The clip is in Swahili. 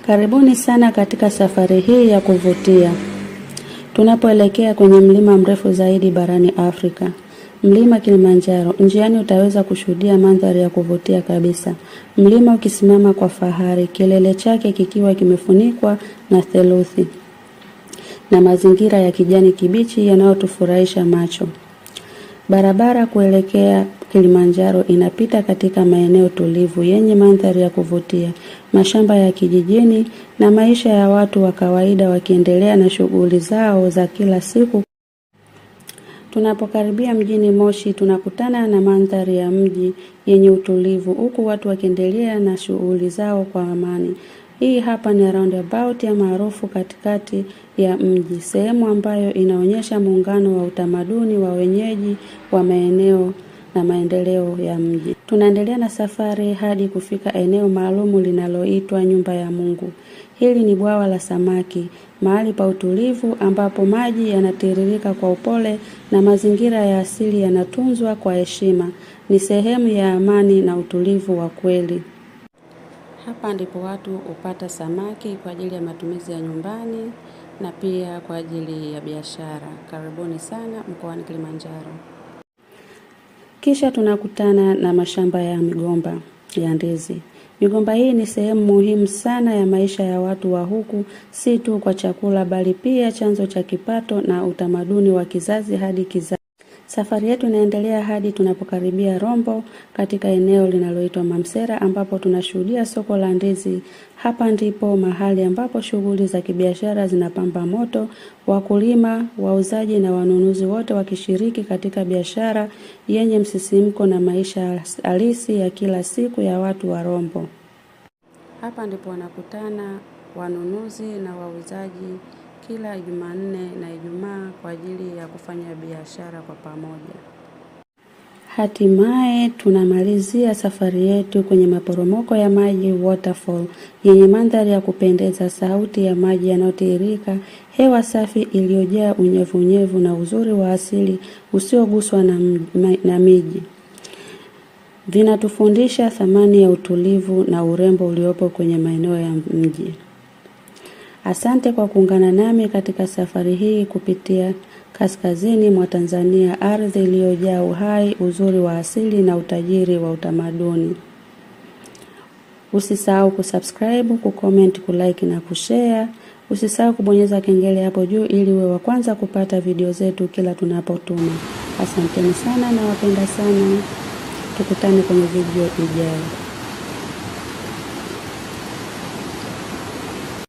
Karibuni sana katika safari hii ya kuvutia. Tunapoelekea kwenye mlima mrefu zaidi barani Afrika, Mlima Kilimanjaro. Njiani utaweza kushuhudia mandhari ya kuvutia kabisa. Mlima ukisimama kwa fahari, kilele chake kikiwa kimefunikwa na theluthi na mazingira ya kijani kibichi yanayotufurahisha macho. Barabara kuelekea Kilimanjaro inapita katika maeneo tulivu yenye mandhari ya kuvutia, mashamba ya kijijini na maisha ya watu wa kawaida wakiendelea na shughuli zao za kila siku. Tunapokaribia mjini Moshi, tunakutana na mandhari ya mji yenye utulivu huku watu wakiendelea na shughuli zao kwa amani. Hii hapa ni roundabout ya maarufu katikati ya mji, sehemu ambayo inaonyesha muungano wa utamaduni wa wenyeji wa maeneo na maendeleo ya mji. Tunaendelea na safari hadi kufika eneo maalumu linaloitwa Nyumba ya Mungu. Hili ni bwawa la samaki, mahali pa utulivu ambapo maji yanatiririka kwa upole na mazingira ya asili yanatunzwa kwa heshima. Ni sehemu ya amani na utulivu wa kweli. Hapa ndipo watu hupata samaki kwa ajili ya matumizi ya nyumbani na pia kwa ajili ya biashara. Karibuni sana mkoani Kilimanjaro. Kisha tunakutana na mashamba ya migomba ya ndizi. Migomba hii ni sehemu muhimu sana ya maisha ya watu wa huku, si tu kwa chakula bali pia chanzo cha kipato na utamaduni wa kizazi hadi kizazi. Safari yetu inaendelea hadi tunapokaribia Rombo katika eneo linaloitwa Mamsera ambapo tunashuhudia soko la ndizi. Hapa ndipo mahali ambapo shughuli za kibiashara zinapamba moto, wakulima, wauzaji na wanunuzi wote wakishiriki katika biashara yenye msisimko na maisha halisi ya kila siku ya watu wa Rombo. Hapa ndipo wanakutana wanunuzi na wauzaji kila Jumanne na Ijumaa kwa ajili ya kufanya biashara kwa pamoja. Hatimaye tunamalizia safari yetu kwenye maporomoko ya maji waterfall yenye mandhari ya kupendeza, sauti ya maji yanayotiririka, hewa safi iliyojaa unyevunyevu na uzuri wa asili usioguswa na miji. Vinatufundisha thamani ya utulivu na urembo uliopo kwenye maeneo ya mji. Asante kwa kuungana nami katika safari hii kupitia kaskazini mwa Tanzania, ardhi iliyojaa uhai, uzuri wa asili na utajiri wa utamaduni. Usisahau kusubscribe, kucomment, kulike na kushare. Usisahau kubonyeza kengele hapo juu ili uwe wa kwanza kupata video zetu kila tunapotuma. Asanteni sana na wapenda sana. Tukutane kwenye video ijayo.